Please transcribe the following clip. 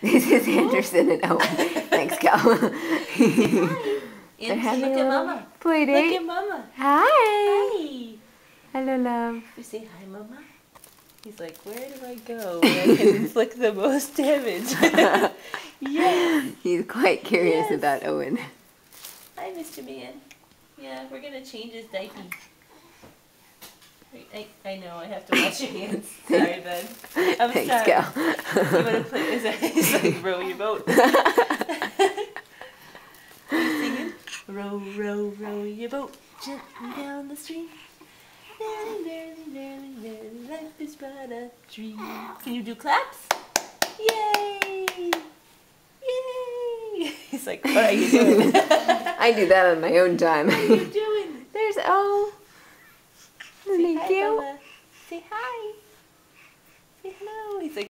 This is Anderson and Owen. Thanks, Cal. Hi. They're having Look a at little Mama. play date. Look at Mama. Hi. Hi. Hello, love. You say hi, Mama? He's like, where do I go where I can inflict the most damage? Yes. He's quite curious Yes. about Owen. Hi, Mr. Man. Yeah, we're going to change his diaper. I know, I have to wash your hands. Sorry, bud. I'm Thanks, sorry. Cal. You want to play? He's like, row your boat. Are you singing? Row, row, row your boat gently down the stream. Merrily, merrily, merrily, merrily, life is but a dream. Can you do claps? Yay! Yay! He's like, what are you doing? I do that on my own time. What are you doing? There's O. Say Thank hi, you. Bella. Say hi. Say hello. He's like,